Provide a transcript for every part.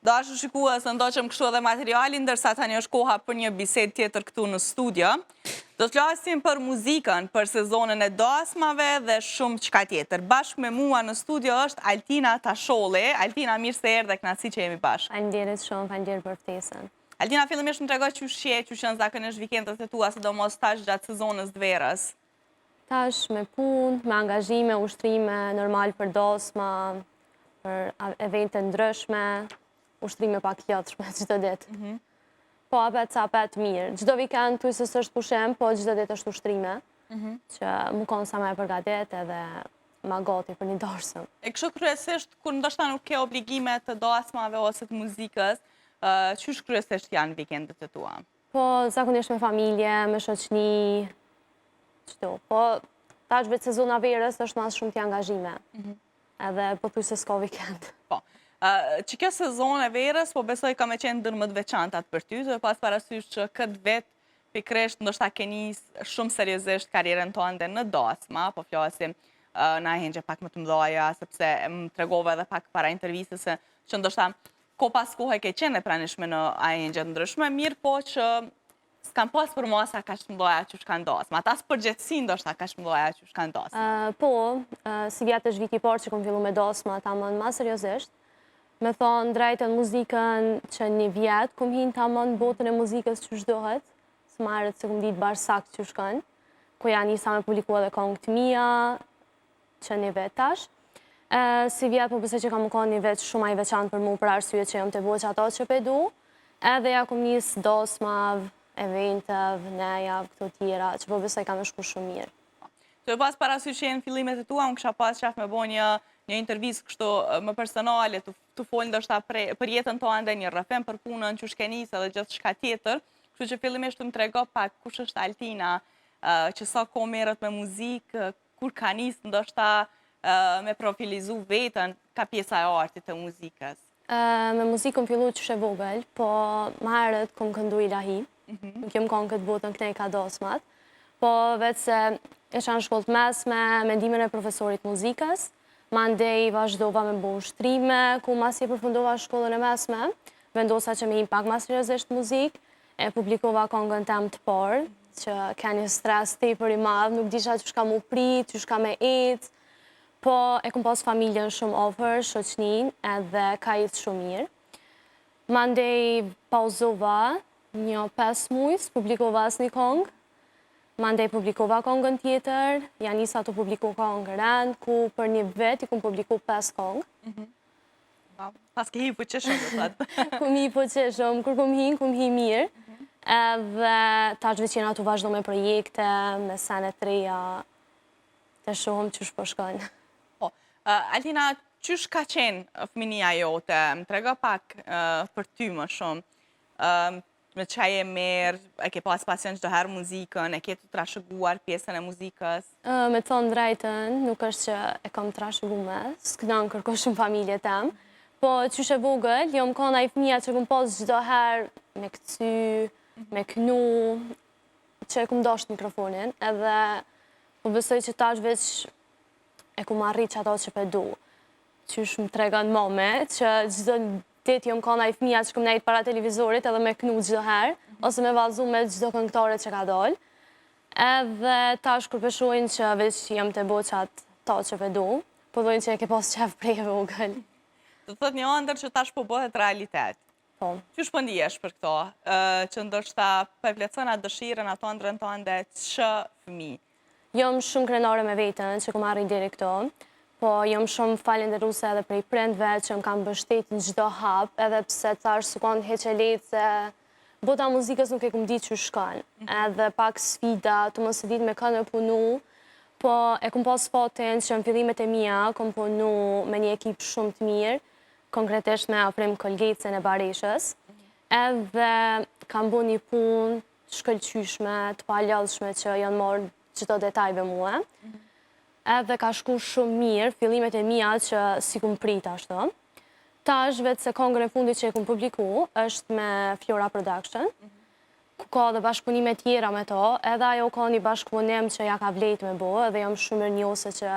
Dashur shikues, ndoqëm kështu edhe materialin, ndërsa tani është koha për një bisedë tjetër këtu në studio. Do të flasim për muzikën, për sezonën e dasmave dhe shumë çka tjetër. Bashkë me mua në studio është Altina Tasholli. Altina, mirë se erdhe, kënaqësi që jemi bashkë. Faleminderit shumë, faleminderit për ftesën. Altina, fillimisht më tregoj çu janë zakonisht vikendet e tua, sidomos tash gjatë sezonës të verës. Tash me punë, me angazhime, ushtrime normal për dasma, për evente ndryshme, ushtrime pak ljotshme çdo ditë. Po apet mirë. Çdo vikend thuaj se s'është pushim, po çdo ditë është ushtrime. Që më konë sa më e përgatit edhe ma gati për një dorësëm. E kështu kryesisht, kur ndoshta nuk ke obligime të dasmave ose të muzikës, qysh kryesisht janë vikendet e tua? Po zakonisht me familje, me shoqni, çdo. Po tash vetë sezona verës është mas shumë të angazhime. Edhe po thuaj se s'ka vikend. Po. Që kjo sezon e verës, po besoj ka me qenë ndër më të veçantat për ty, dhe pas parasysh që këtë vetë pikresht ndoshta ke nisë shumë seriozisht karrierën tënde në dasma, po flasim në ahengje pak më të mëdha, sepse më tregove edhe pak para intervistës që ndoshta ko pas kohë ke qenë e pranishme në ahengje të ndryshme, mirë po që s'kan pas për masa kaq të mëdha që shkan dasma. Ata s'përgjithësi ndoshta kaq të mëdha që shkan dasma. Po, si vjetë është viti parë që kom fillu me dasma, tamam ma seriozisht. Me thonë drejtën muzikën që një vjetë, kom hinë tamam botën e muzikës që shdohet, së marët se kom ditë barë sakt që shkën, ku janë njësa me publikua dhe kongë të mija, që një vetë tash. Si vjetë po pëse që kam më konë një vetë shumë a i veçantë për mu për arsye që jam të voq ato që pedu, edhe ja kom njësë dasmav, eventëv, nejav, këto tjera, që po pëse kam e shku shumë mirë. Të pas parasysh që jenë fillimet e tua, unë kësha pas qaf me bo një intervjist kështu më personale, të folë ndoshta për jetën tënde, një rrëfim për punën që shkenis edhe gjithë shka tjetër, kështu që fillimisht të më trego pak kush është Altina, që sa ko merret me muzikë, kur ka nisë ndoshta me profilizu vetën, ka pjesa e artit të muzikës. Me muzikë kom fillu që shë vogël, po më herët kom këndu ilahi, nuk jem konë këtë botën këne i ka dasmat, po vetë se isha në shkollë të mesme, mendimin e profesorit muzikës, mandej vazhdova me bo ushtrime, ku mas je përfundova shkollën e mesme, vendosa që me im pak mas seriozisht muzikë, e publikova kongën tem të parë, që ka një stres tepër i madh, nuk disha që shka mu prit, që shka me ecë, po e kom pas familjen shumë ofër, shoqnin, edhe ka jetë shumë mirë. Mandej pauzova një 5 mujës, publikova as një kongë, mandej publikova kongën tjetër, janë njësa të publiku kongë rënd, ku për një vet i kum publiku 5 kongë. Pas ke hi po qeshëm, dhe thëtë. Kum hi po qeshëm, kur kum hi mirë. Edhe tash veç jena të vazhdo me projekte, me senet reja, të shumë qysh po shkojnë. Po, Altina, qysh ka qenë fëminia jote? Më trega pak për ty më shumë. Me qaj e merë, e ke pas pasion qdo herë muzikën, e ke të trashëguar pjesën e muzikës? Me thonë drejtën, nuk është që e kam trashëgume, s'kënë kërkoshën familje tem, po qysh e vogël, jo më kona i fëmija që këm pas qdo herë me këcy, me kënu, që e këm dasht mikrofonin, edhe po besoj që tash veç e këm arrit që ato që pedu. Qysh më tregan mame, që qdo ditë jom kona i fëmija që këm nejtë para televizorit edhe me knu gjdo herë, ose me valzu me gjdo këngëtare që ka dollë. Edhe tash kur përshojnë që veç jam të boqat ta që pedu, po dojnë që e ke pas qef prej e vogël. Të thët një ndër që tash po bëhet realitet. Po. Qysh po ndihesh për këto? Që ndoshta po e vlerëson atë dëshirën ato ëndrën tënde që fëmijë? Jom shumë krenare me vetën që kom arrit deri këto. Po, jom shumë falenderuse edhe prej prindve që më kam bështet në gjdo hap, edhe pse tash së konë heq e letë se bota muzikës nuk e këm ditë që shkanë. Edhe pak sfida, të mos e ditë me kënë e punu, po e këm pas fatin që në fillimet e mija këm punu me një ekip shumë të mirë, konkretisht me Afrim Kolgecën e Bareshës, edhe kam bu një punë shkëlqyshme, të paljallshme që janë marrë qëto detajve mua. Edhe ka shku shumë mirë, fillimet e mija që si kum prit ashtu. Tash vetë se kongën e fundit që e kum publiku, është me Flora Production, ku ka dhe bashkëpunime tjera me to, edhe ajo ka një bashkëpunim që ja ka vlejt me bo, edhe jam shumë mirënjohëse që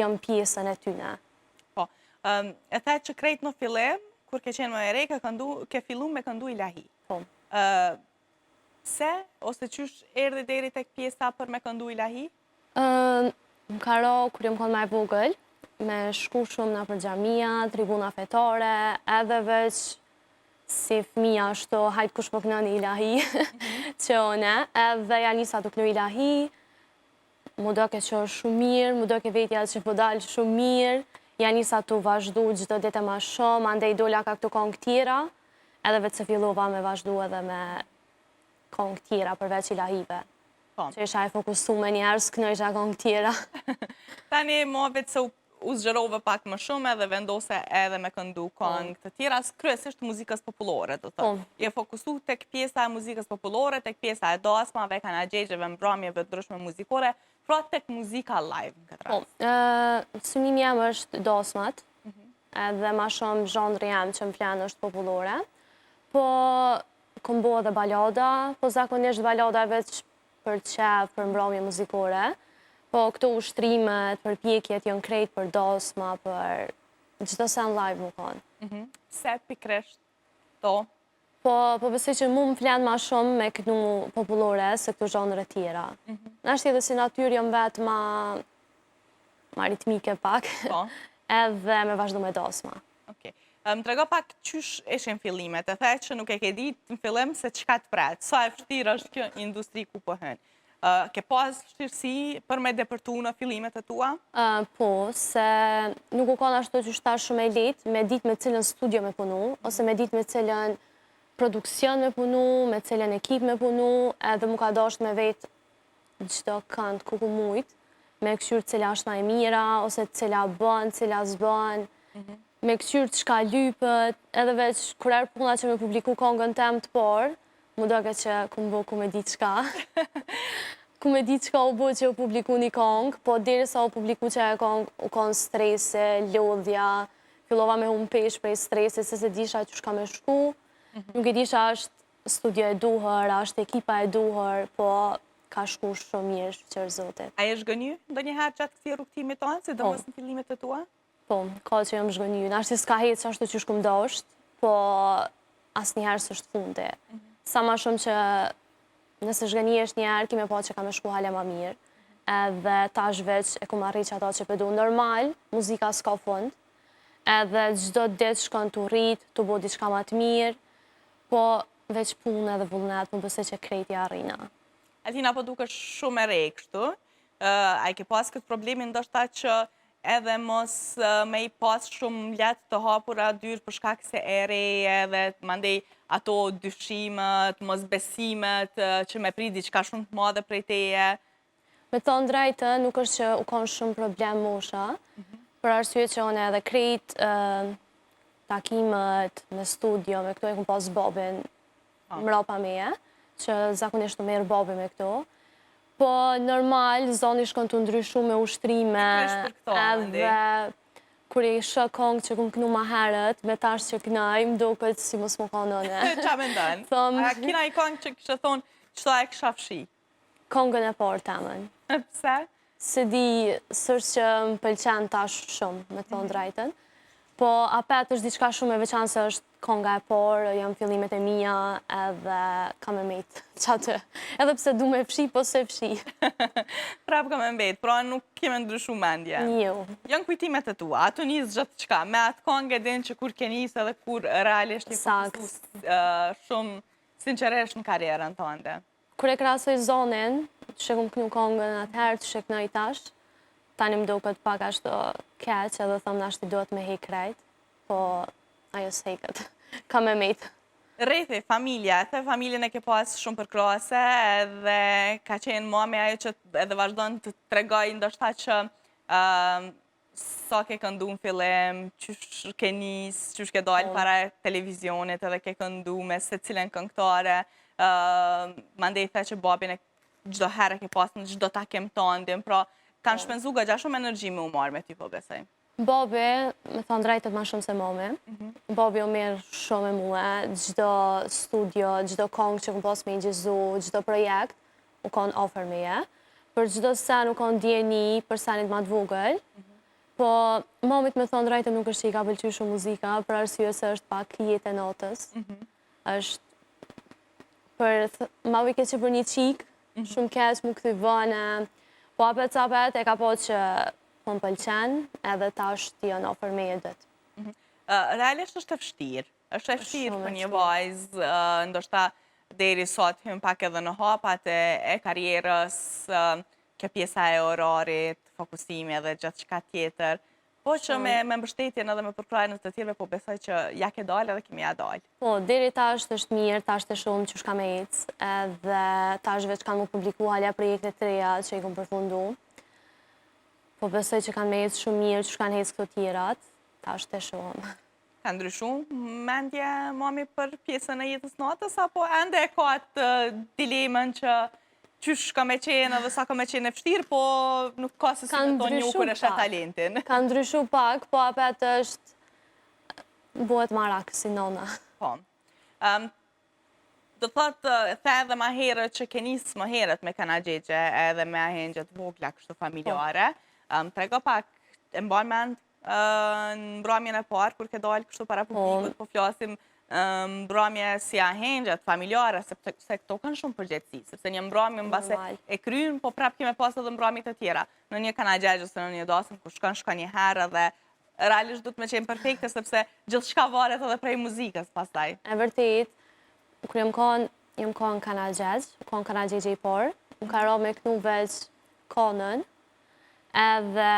jam pjesën e tyne. Po, e the që krejt në fillim, kur ke qenë më e re, ke fillu me këndu ilahi. Po. Pse? Ose qysh erdhi deri tek pjesa për me këndu ilahi? Më ka ro, kur jam konë më e vogël, me shku shumë në për xhamia, tribuna fetare, edhe veç si fëmija ashtu, hajtë kush po kënën ilahi, që one, edhe ja nisa të kënu ilahi, mu do ke që shumë mirë, mu do ke vetja që po dalë shumë mirë, ja nisa të vazhdu gjithë dite ma shumë, ande i dola ka këtu kongë tjera, edhe vetë se fillova me vazhdu edhe me kongë tjera përveç ilahive. Po. Që isha e fokusu me njerës, kënë isha kongë tjera. Tani mo vetë se u zgjerove pak më shumë edhe vendose edhe me këndu kongë të tjera, kryesisht muzikës popullore, do të thotë. Je fokusu tek pjesa e muzikës popullore, tek pjesa e dasmave, kanagjegjeve, mbrëmjeve të ndryshme muzikore, pra tek muzika live në këtë rast. Po, synimi jam është dasmat, edhe ma shumë zhondri jam që më flenë është popullore, po kom bo edhe balada, po zakonisht balada veç për qef, për mbrëmje muzikore, po këto ushtrimet, për pjekjet janë krejt për dasma, për gjithë sen live më konë. Pse pikresht to? Po besoj që mu më flenë ma shumë me kënu popullore se këtu zhondre tjera. Nashti edhe si natyrë jam vetë ma ritmike pak, edhe me vazhdu me dasma. Më trego pak qysh ishin fillimet, e the që nuk e ke ditë në fillim se qka të pretë, sa e vështirë është kjo industri ku po hënë. Ke pas vështirësi për me depërtu në fillimet e tua? Po, se nuk u konë ashtu që shta shumë e letë, me ditë me cilën studio me punu, ose me ditë me cilën produksion me punu, me cilën ekip me punu, edhe mu ka dasht me vetë gjithdo kënd ku ku mujtë, me këshyrë cila është ma e mira, ose cila bën, cila zbën, me këqyrë që ka lypët, edhe veç kërër puna që me publiku kongën tem të porë, mu doke që ku më bo ku me di qka. Ku me di qka u bo që u publiku një kongë, po deri sa u publiku që e kongë u konë strese, lodhja, fillova me humë pesh prej strese, se disha që shka me shku, nuk e disha është studio e duhër, është ekipa e duhër, po ka shku shumë mirë shqyrë zotit. A e shgënyu ndë njëherë gjatë këti rukëtimit tonë, si dëmës në fillimet e tua? Po, ka që jam zhgënyu. Nashti s'ka hetë që ashtu që shkum dosht, po asë njëherë së është fundi. Sa ma shumë që nëse zhgënyi është njëherë, kime po që ka me shku hale ma mirë. Edhe tash veç e ku marri që ato që pëdu. Normal, muzika s'ka fund, edhe gjdo ditë shkon të rritë, të bo diçka ma të mirë, po veç punë edhe vullnet, më bëse që krejti arrina. Altina, po duke shumë e re kështu, a i ke pas këtë problemin ndoshta që edhe mos me i pas shumë letë të hapura dyrë për shkak se e re, edhe mandej ato dyshimet, mos besimet, që me prit diçka shumë të madhe prej teje. Me thonë drejtë, nuk është që u konë shumë problem mosha, për arsye që unë edhe krejt takimet me studio, me këto e ku pas babin mrapa meje, që zakonisht të merë babi me këto. Po, normal, zoni shkon të ndryshu me ushtrime, edhe kur i shë kongë që këmë kënu ma herët, me tash që kënaj, më do këtë si mos më kanone. Qa me ndonë? A kina i kongë që kështë thonë, qëta e kësha fshi? Kongën e parë temën. Pse? Se di, sërë që më pëlqen tash shumë, me thonë drejten. Po, apet është diçka shumë e veçanë se është konga e parë, jam fillimet e mija, edhe kam e mejtë qatë. Edhe pse du me fshi, po se fshi. Prap kam e mbejtë, pra nuk keme ndryshu mendje. Jo. Janë kujtimet e tua, ato njës gjithë qka, me atë kongë e din që kur ke njës edhe kur realisht një fokus shumë sinqeresht në karierën të ande. Kur e krasoj zonin, që kom kënu kongën atëherë, që kënoj tash, tani më do këtë pak ashtu keq, edhe thëmë nashti duhet me hek krejt, po ajo s'heket, ka me mejtë. Rethi, familja, the familjen e ke pas shumë përkrase, edhe ka qenë mami ajo që edhe vazhdojnë të tregoj ndoshta që sa ke këndu në fillim, qysh ke njës, qysh ke dojnë para televizionit, edhe ke këndu me se cilën këngëtare, mandej the që babin e gjdo herë ke pas në gjdo takim të andim, pra kanë shpenzu gëgja shumë energji me u marrë me ty po besoj. Babi, me thonë drejtët ma shumë se mami. Babi o mirë shumë e muë, gjdo studio, gjdo kongë që këm pas me i gjizu, gjdo projekt, u konë offer me je. Për gjdo sen u konë djeni për senit ma të vogël, Po, mamit me thonë drejtë nuk është që i ka pëlqy shumë muzika, për arsye se është pak jetë e notës. është ma vike që për një qik, shumë keq më këthy vënë, po apet e ka po që po më pëlqen, edhe ta është janë ofër me e dëtë. Realisht është e vështirë. Është e vështirë Shumë për e një vështirë. vajzë, ndoshta deri sot hyn pak edhe në hapat e karrierës, kjo pjesa e orarit, fokusimi edhe gjithë çka tjetër. Po që me mbështetjen edhe me përkrajnë të tjerëve, po besoj që ja ke dalë edhe kemi ja dalë. Po, deri tash është mirë, tash të shumë që shka me ecë, edhe tash veç kanë mu publiku halja projekte të reja që i kom përfundu. Po besoj që kanë me ecë shumë mirë që shkanë ecë këto tjerat, tash të shumë. Ka ndryshu mendje mami për pjesën e jetës natës, apo ende e ka atë dilemën që qysh ka me qenë edhe sa ka me qenë e vështirë, po nuk ka se si me tonë një kur është e talentin. Ka ndryshu pak, po apet është buhet marak si nona. Po. Do thotë, the edhe ma herët që ke nisë më herët me kanagjeqe edhe me ahenjët vogla kështu familjare. Trego pak, e mban mend në mbrëmjen e parë, kur ke dalë kështu para publikut, po flasim mbrëmje si ahenjët familjare, se këto kanë shumë përgjegjësi, sepse një mbrëmje mbase e kryen, po prap keme pas edhe mbrëmjet e tjera. Në një kanagjeqe ose në një dasëm, ku shka një herë dhe realisht du të me qenë perfekte, sepse gjithë shka varet edhe prej muzikës pastaj. E vërtet, kur jam konë kanagjeqe i parë, më ka ro me knu veç konën, edhe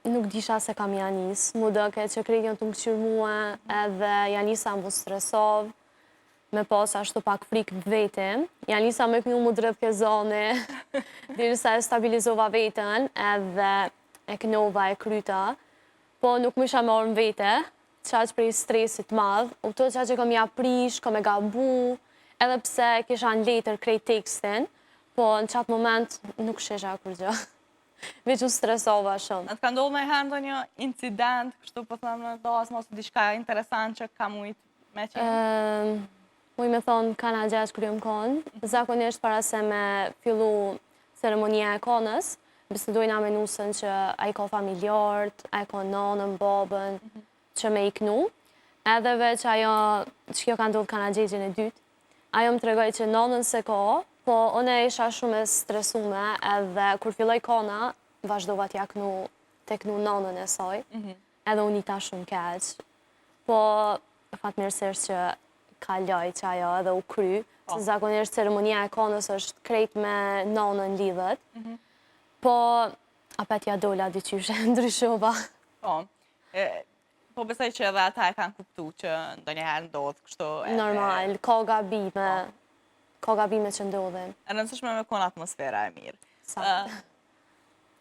nuk disha se kam janis. Mu dëke që krejt janë të më këqyrë mua, edhe janisa më stresov, me pas ashtu pak frikë vete. Janisa me kënu mu drëp ke zone, dirësa e stabilizova vetën, edhe e kënova e kryta, po nuk më isha me orë më vete, qaq prej stresit madhë, u të qaq që kom ja prish, kom e gabu, edhe pse kisha në letër krejt tekstin, po në qatë moment nuk shesha kur gjë. Veç u stresova shumë. Në të ka ndodhë me herë ndë një incident, kështu po thëmë në dasë, mos diçka interesant që ka mujt me qenë? Muj me thonë kanagjeq kërë jëmë konë, zakonisht para se me fillu ceremonia e konës, bisedojna me nusën që a i ka familjartë, a i ka nonën, babën, që me i knu. Edhe veç ajo, që kjo ka ndodhë kanagjeqin e dytë, ajo më tregoj që nonën se ka, po one isha shumë e stresume, edhe kur filloj kona, vazhdova t'ja të knu nonën e saj, edhe unë i ta shumë keq. Po, fatmirësisht që ka loj që ajo edhe u kry, se zakonisht ceremonia e konës është krejt me nonën lidhët, po, apet ja dola dyqyshe, ndryshova. Po besoj që edhe ata e kanë kuptu që ndonjëherë ndodhë kështu. Normal, ka gabime që ndodhen. E rëndësishme me konë atmosfera e mirë. Saktë.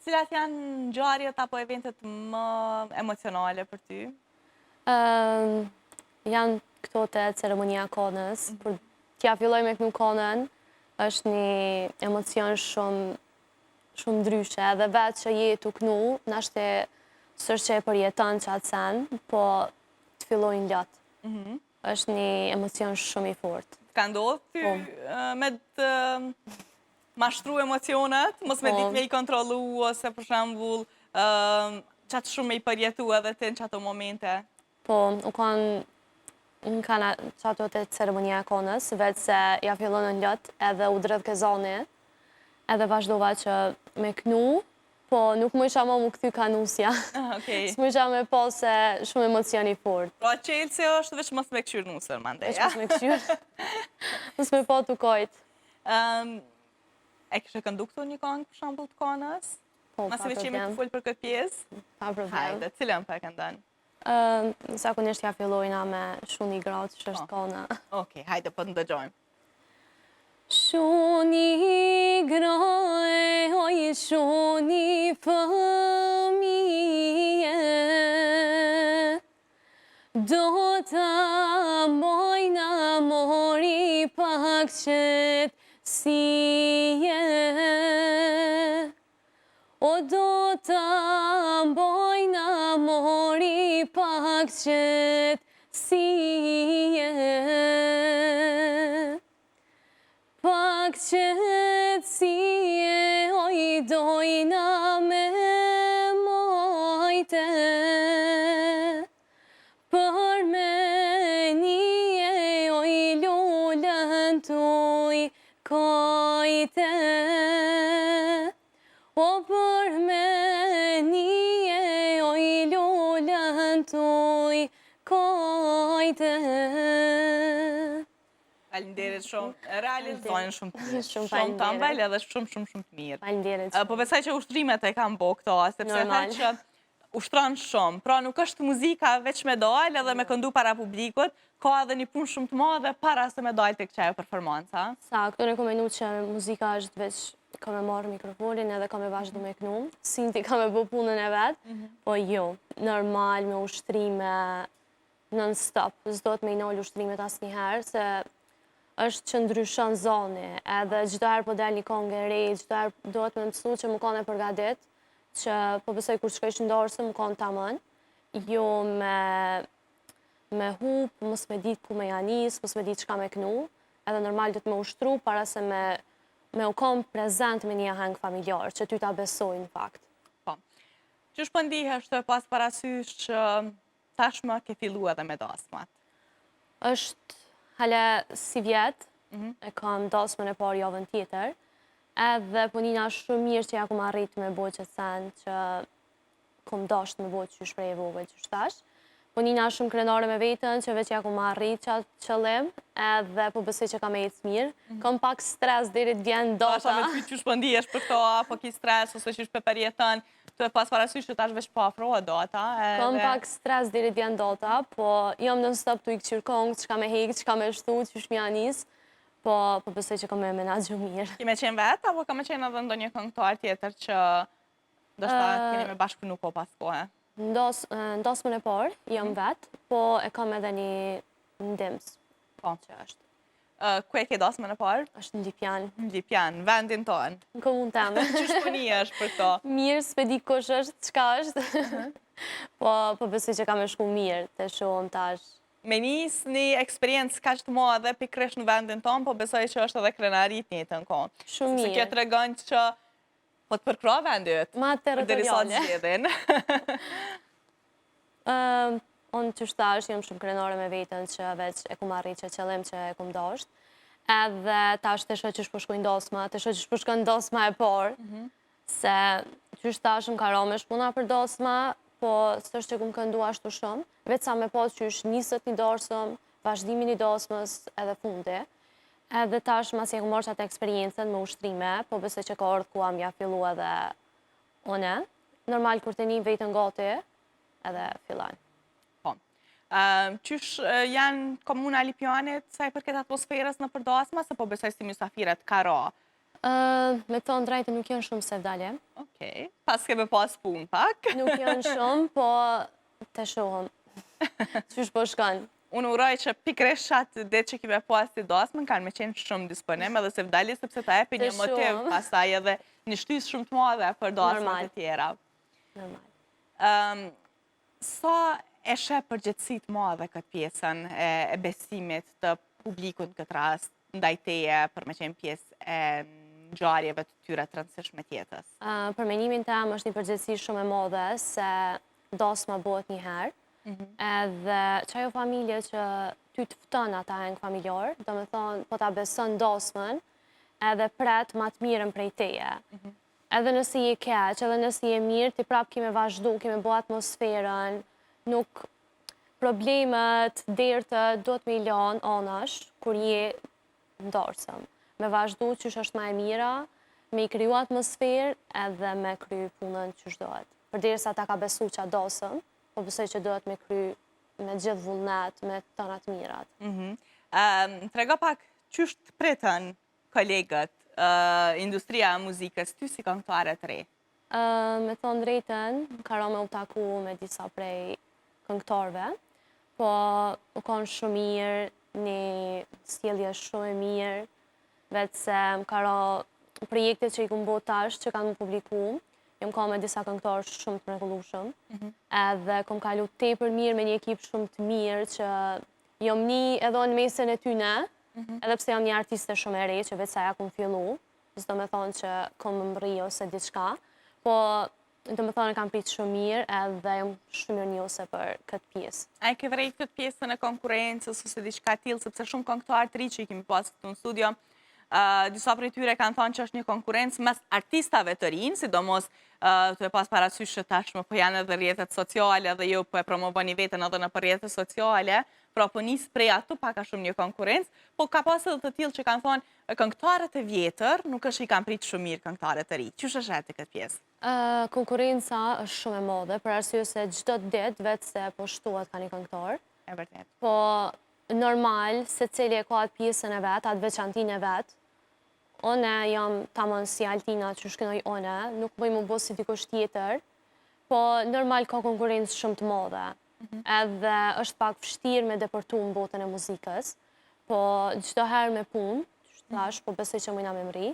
Cilat janë ngjarjet apo eventet më emocionale për ty? Janë këto të ceremonia konës, kur t'ja filloj me kënu konën, është një emocion shumë ndryshe, edhe vetë që je t'u kënu, nashte sërë që e përjeton që atë sen, po të fillojnë ljatë. është një emocion shumë i fortë. Ka ndodhë ty me të mashtru emocionet, mos me ditë me i kontrolu, ose për shambull, qatë shumë me i përjetu edhe të në qato momente? Po, u kanë qato të ceremonia e konës, vetë se ja fillon në ljotë edhe u drëdhë ke zoni, edhe vazhdova që me knu, po nuk më isha mu këthy kanusja. Së më isha me po se shumë emocioni fort. Pra qelësi është veç mos me këqyrë nusër, mandeja. Veç mos me këqyrë. Mos me po të kojtë. E kështë këndu këtu një këngë për shambull të konës? Po, pa problem. Masë veqimi të full për këtë pjesë? Pa problem. Hajde, cilën për e këndanë? Zakonisht ja fillojna me Shuni i gratë që është kona. Oke, hajde, po të ndëgjojmë. Shuni i gratë, oj shuni fëmije, do të mbojna mori pak qëtë sije, o do të mbojna mori pak qëtë sije, pak qëtë sije, oj dojna me mojte. kajte, o për me një oj lullën tuj, kajte. Faleminderit shumë. Realizojnë shumë të mirë. Shumë Shumë të ëmbël faleminderit. edhe shumë të mirë. Faleminderit. Po besoj që ushtrimet e kam bo këto, sepse Normal. the që ushtron shumë. Pra nuk është muzika veç me dalë edhe me këndu para publikut, ka edhe një punë shumë të madhe para se me dalë tek çajo performanca. Saktë, unë e kam menu që muzika është veç ka me marrë mikrofonin edhe ka me vazhdu me kënu. Sinti ka me bë punën e vetë, po jo, normal me ushtrime non-stop. S'do të me i nolë ushtrimet asë njëherë, se është që ndryshon zoni, edhe çdo herë po del një këngë e re, çdo herë do të me mësu që më kanë e përgadit, që po besoj kur shkoj që ndarëse më kanë tamën, jo me hup, mos me ditë ku me janis, mos me ditë çka me kënu, edhe normal do të me ushtru para se me u kom prezent me një aheng familjar, që ty ta besoj në fakt. Po. Qysh po ndihesh të pas parasysh që tashmë ke fillu edhe me dasmat? Është hale si vjetë, e kam dasmën e parë javën tjetër, edhe po njëna shumë mirë që ja kom arrit me bo që sen që kom dasht me bo që shprej e vogël që shtash. Po njëna shumë krenare me vetën që veç ja kom arrit qatë qëllim, edhe po besoj që kam e jetë mirë. Kam pak stres deri të vjen data. Pasha me të pyet qysh po ndihesh për këto, apo ki stres, ose qysh pe përjeton, të pas parasysh që tash veç po afrohet data. Kam pak stres deri të vjen data, po jam në stop të i këqyrë kongë, qka me hekë, qka me shtu, qysh mi anis, po besoj që kam e menagju mirë. Ki me qenë vetë, apo ka me qenë edhe ndonjë këngëtar tjetër që dështë keni me bashkëpunu ko pas kohë? Ndosmën e parë, jam vetë, po e kam edhe një ndimës. Po. Që është. Ku e ke dasmën e parë? është në Lipjan. Në Lipjan, vendin tonë. Në komunë teme. Qysh po nihesh për to? Mirë, s'pe di kush është, qka është. Po besoj që ka me shku mirë, të shohëm tash. Me nis një eksperiencë kaq të madhe pikërisht në vendin tonë, po besoj që është edhe krenarit një të në konë. Shumë mirë. Se kjo të regon që po të përkra vendit. Ma territoriale. Derisa zgjedhin. Unë që shtash, jam shumë krenare me vetën që veç e kum arrit që qëllim që e kum dasht. Edhe tash të shoj që shpo shkojnë dasma, të shoj që shpo shkojnë dasma e parë. Se që shtash më ka ra me shpuna për dasma, po së është që kum këndu ashtu shumë. Veç sa me pas që është njësët një darsëm, vazhdimin i dasmës edhe fundi. Edhe tash mas e kum marrë qatë eksperiencen me ushtrime, po besoj që ka ardhë ku am ja fillu edhe one. Normal kur të një vetën gati, edhe fillan. Qysh janë komuna Lipjanit sa i përket atmosferës në përdasma, se po besoj si mysafiret ka ra? Me thonë drejtë nuk janë shumë sevdale. Okej, pas keme pas punë pak. Nuk janë shumë, po të shohëm. Qysh po shkanë? Unë uroj që pikërisht atë det që kime pas të dasmën kanë me qenë shumë disponim edhe sevdale, sepse ta epi një motiv pasaj edhe një shtys shumë të madhe për dasmat e tjera. Normal. Sa e shep përgjithësit madhe këtë pjesën e besimit të publikut në këtë rast, ndajteje për me qenë pjesë e ngjarjeve të tyre të rëndësishme tjetës? Për menimin tam është një përgjithësi shumë e madhe se dasma bëhet një herë, edhe qajo familje që ty të fton ata heng familjar, do me thonë po ta beson dasmën edhe pret ma të mirën prej teje. Edhe nësi je keq, edhe nësi je mirë, ti prap kime vazhdu, kime bo atmosferën, nuk problemet, dertët, do të me i lanë anash, kur je ndarësëm. Me vazhdu qysh është ma e mira, me i kryu atmosferë edhe me kryu punën qysh dohet. Për derisa ta ka besu që adasëm, po besoj që dohet me kryu me gjithë vullnet, me tënat mirat. Trego pak, qysh të pritën kolegët, industria e muzikës, ty si këngëtare të re? Me thonë drejten, ka ra me u taku me disa prej këngëtarve, po u konë shumë mirë, një sjellje shumë e mirë, vetë se më ka ra projekte që i kumë bo tash, që kanë më publiku, jam ka me disa këngëtarë shumë të mrekullueshëm, edhe kom kalu tepër mirë me një ekip shumë të mirë, që jam një edhe në mesin e tyne, edhe pse jam një artiste shumë e re, që vetë sa ja kumë fillu, s'do me thonë që kom më mbri ose diçka, po do me thonë kam pritë shumë mirë edhe jam shumë mirë njose për këtë pjesë. A e ke vrejt këtë pjesën e konkurencës ose diçka tillë, sepse shumë këngëtarë të ri që i kemi pas këtu në studio, Disa prej tyre kanë thonë që është një konkurencë mes artistave të rinë, sidomos të e pas parasysh që tashmë po janë edhe rrjetet sociale dhe ju po e promovoni veten edhe në për rrjetet sociale, pra po nis prej ato pak a shumë një konkurencë, po ka pas edhe të tillë që kanë thonë këngëtarët e vjetër nuk është i kanë pritë shumë mirë këngëtarët e ri. Qysh është atë këtë pjesë? Konkurenca është shumë e madhe, për arsye se çdo ditë vetë se po shtohet ka një këngëtar. E vërtet. Po normal, secili e ka atë pjesën e vet, atë veçantinë e vet. One jam tamam si Altina që shkënoj one, nuk mëj më bësë si dikush tjetër, po normal ka konkurencë shumë të madhe. Edhe është pak vështirë me deportu në botën e muzikës, po çdo herë me punë, po besoj që mëjna me mri,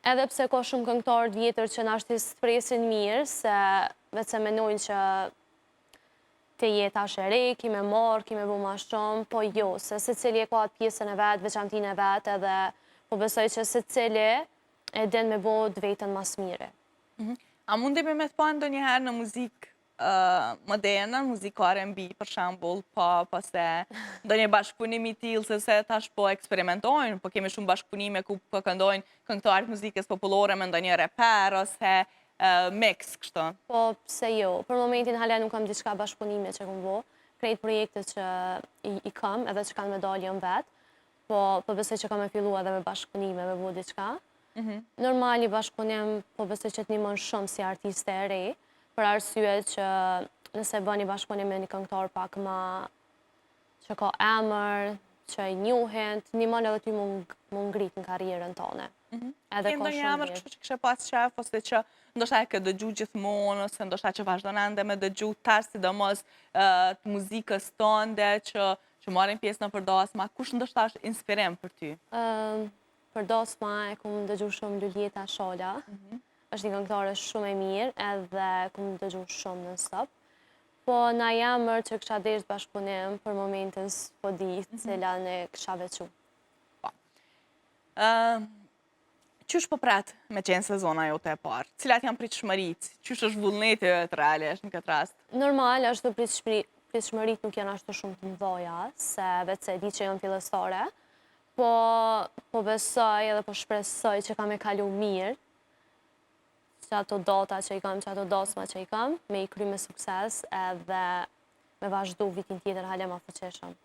edhe pse ka shumë këngëtarë vjetër që nashti spresin mirë, se vetë se menojnë që të jetë ashe re, kime marë, kime bu ma shumë, po jo, se secili e ka atë pjesën e vetë, veçantinë e vetë, edhe po besoj që secili e den me bo të vetën mas mire. A mundemi me të pa ndonjëherë në muzikë moderne, muzikë R&B, për shembull, po se ndonjë bashkëpunim i tillë, se tash po eksperimentojnë, po kemi shumë bashkëpunime ku po këndojnë këngëtarët muzikës popullore me ndonjë reper ose mix kështu. Po pse jo, për momentin hala nuk kam diçka bashkëpunime që kam bo, krejt projekte që i kam edhe që kanë me dalë jam vetë, po besoj që kam e fillu edhe me bashkëpunime me bo diçka. Normali bashkëpunim po besoj që të nimon shumë si artiste e re, për arsye që nëse bëni bashkëpunim me një këngëtar pak ma që ka emër, që i njohen, të nimon edhe ty më ngrit në karrierën tone. Edhe ka Ndonjë shumë emër mirë. kështu që kishe pas qef, ose që ndoshta e ke dëgju gjithmonë, ose ndoshta që vazhdon ende me dëgju tash sidomos të muzikës tënde që marrin pjesë në përdosma, kush ndoshta është inspirim për ty? Për dosma e kum dëgju shumë Luljeta Shola, është një këngëtare shumë e mirë edhe kum dëgju shumë në stop. Po na jamër që kësha desh bashkëpunim për momentin s'po di cila në kësha veçu. Qysh po pret me qenë sezona jote e parë? Cilat janë pritshmëritë? Qysh është vullneti yt realisht në këtë rast? Normal, është të pritshmëritë nuk janë ashtu shumë të mdoja, se vetë se di që janë fillestare, po besoj edhe po shpresoj që kam e kalu mirë, që ato data që i kam, që ato dosma që i kam, me i kry me sukses edhe me vazhdu vitin tjetër hale ma fuqeshëm.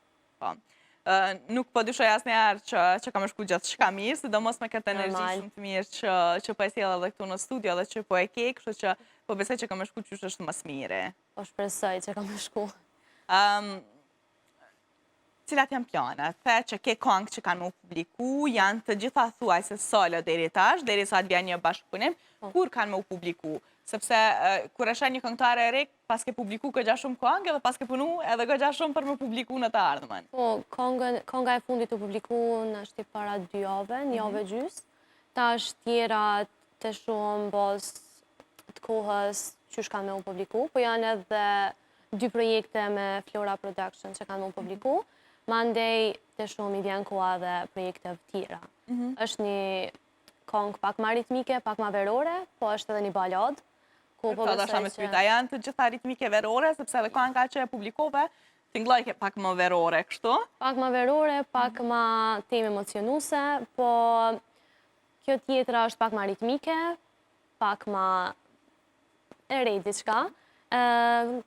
Nuk po dyshoj asnjëherë që kam shku gjithë shka mirë, sidomos me këtë energji shumë të mirë që po e sjell edhe këtu në studio dhe që po e ke, kështu që po besoj që kam shku qysh është mas mire. Po shpresoj që kam shku. Cilat janë planet? The që ke këngë që kanë më publiku, janë të gjitha thuaj se solo deri tash, deri sa të bja një bashkëpunim, kur kanë më publiku? Sepse kur e sheh një këngëtare e re, pas ke publiku gëgja shumë këngë edhe pas ke punu edhe gëgja shumë për më publiku në të ardhmen. Po, kënga e fundit të publiku në është para 2 jave, 1 jave gjys. Ta është tjera të shumë bos të kohës që kanë me u publiku, po janë edhe 2 projekte me Flora Production që kanë me u publiku. Mandej të shumë i vjen koha dhe projekte tjera. është një këngë pak ma ritmike, pak ma verore, po është edhe një balad. Këta da shame spyta, janë të gjitha ritmike verore, sepse edhe kënga që e publikove, t'ingloj pak më verore, kështu? Pak ma verore, pak ma teme emocionuse, po kjo tjetra është pak ma ritmike, pak ma e re diçka,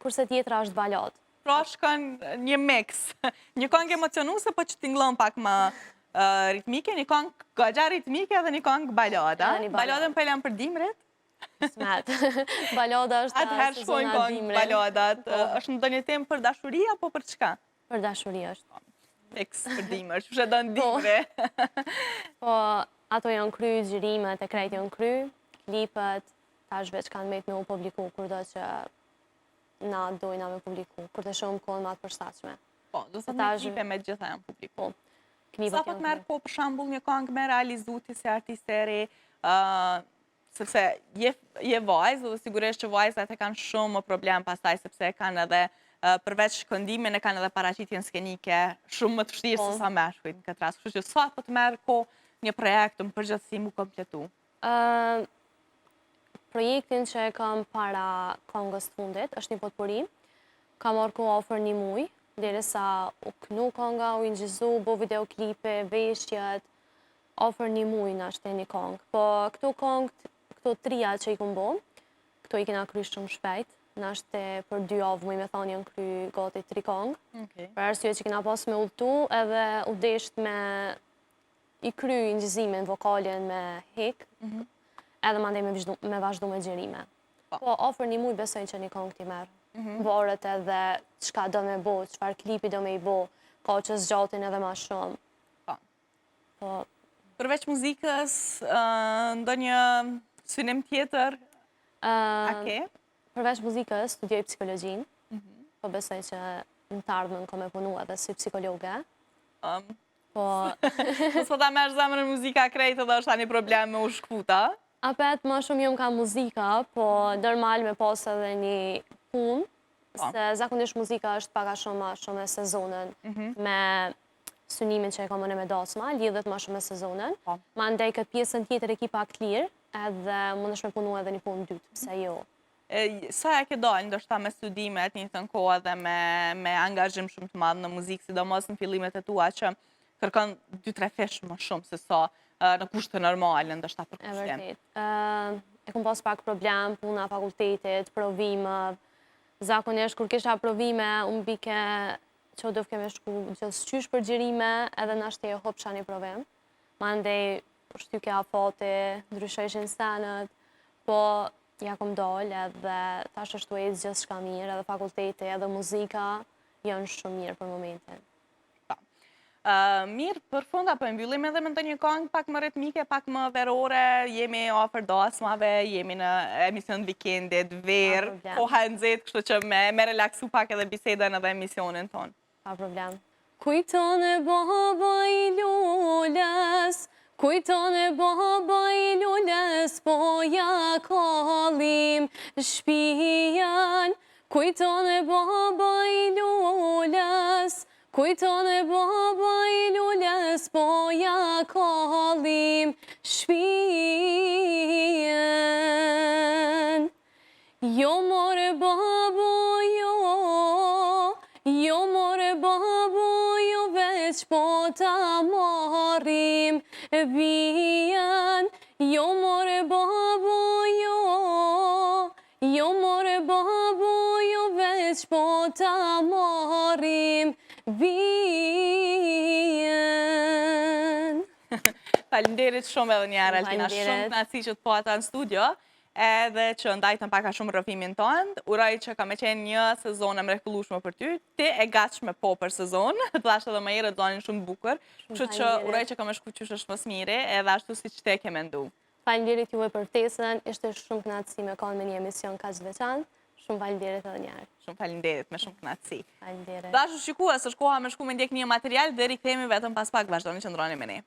kurse tjetra është balad. Pra shkon një mix, një këngë emocionuse, po që t'inglon pak më ritmike, një këngë gëgja ritmike dhe një këngë balada. Baladën për elem për dimrit? Smet. Balada është atëherë shkojnë këngë baladat. është në ndonjë temë për dashuri apo për çka? Për dashuri është. Eks për dimër, që shë do në dimre. Po, ato janë kry, gjyrimet e krejt janë kry, klipet, tash veç kanë me u publiku, kur do që na dojna me publiku, kur të shumë kohën ma të përshtatshme. Po, do të me klipe me gjitha janë publiku. Sa po të merë po për shambull një këngë me realizuti si artiste e re, sepse je vajzë dhe sigurisht që vajzat e kanë shumë problem pastaj, sepse kanë edhe përveç këndimin e kanë edhe paraqitjen skenike shumë më të vështirë se sa meshkujt në këtë rast. Kështu që sa po të merë ko një projekt në përgjithësi mu kompletu? Projektin që e kam para këngës të fundit është një potpuri. Kam marrë ko ofër 1 muj, derisa u kënu kënga, u ingjizu, bo videoklipe, veshjet, ofër një muj në ashtë një kongë. Po këto kongë, këto trija që i këmë bo, këto i kena kry shumë shpejt. Në ashtë për 2 javë, mu i me thonë janë kry gati 3 kongë. Për arsye që kena pas me udhtu edhe u desht me i kry njëzimin, vokalin me hek, edhe mandej me vazhdu me gjerime. Po ofër një muj besoj që një kongë t'i merë. Varet edhe qka do me bo, qfar klipi do me i bo, ka që zgjatin edhe ma shumë. Po. Përveç muzikës, ndonjë synim tjetër, a ke? Përveç muzikës, studioj psikologjinë, po besoj që në të ardhmen ka me punu edhe si psikologe. Po... Nësë ta merë zemrën muzika krejtë dhe është ta një problem me u shkputa? Apet ma shumë jom ka muzika, po normal me pas edhe një punë, se zakonisht muzika është paka shumë e sezonën, me synimin që e ka mëne me dasma, lidhet ma shumë e sezonën. Ma ndej këtë pjesën tjetër e ki pak lirë, edhe mund është me punu edhe një punë dytë, pse jo. Sa e ke dojnë, ndoshta me studimet një të në kohë dhe me angazhim shumë të madhë në muzikë, sidomos në fillimet e tua që kërkon 2-3 fesh më shumë se sa në kushte normale, ndoshta për kushtem. E vërtet. E kom pas pak problem, puna fakultetit, provime. Zakonisht, kur kisha provime, unë bike që dëf keme shku gjithë qysh për gjirime, edhe në ashtë e hopësha një provim. Ma ndej, shtyke afati, ndryshojshin senët, po ja kom dollë edhe tash është ujtë gjithë shka mirë, edhe fakulteti, edhe muzika, janë shumë mirë për momentin. Mirë, për fund, apo mbyllim edhe me ndonjë këngë pak më ritmike, pak më verore, jemi ofër dasmave, jemi në emision vikendit, verë, koha e nxehtë, kështu që me relaksu pak edhe bisedën edhe emisionin tonë. Pa problem. Kujton e baba i lules, kujton e baba i lules, po ja kallim shpijan. Kujton e baba i lules, kujton e baba i lules, po ja kallim shpijen. Jo more babo, jo more babo, jo veç po ta marim bijen. Jo more babo, jo more babo, jo veç po ta marim bijen. Falinderit shumë edhe njerë, Altina, shumë kënaqësi që të po ata në studio, edhe që ndajtën paka shumë rrëfimin tonë. Uroj që ka me qenë një sezon e mrekullueshme për ty, ti e gatshme po për sezon, të ashtë edhe më herët zonin shumë bukur, kështu që uroj që ka me shku qysh është më smiri, edhe ashtu si që te ke mendu. Falinderit juve për ftesën, ishte shumë kënaqësi me kanë me një emision kaq të veçantë. Shumë falinderit edhe njerë. Shumë falinderit, me shumë kënaqësi. Falinderit. Dashur shikues, është koha me shku me ndjek një material dhe rikthehemi vetëm pas pak, vazhdoni që ndroni me ne.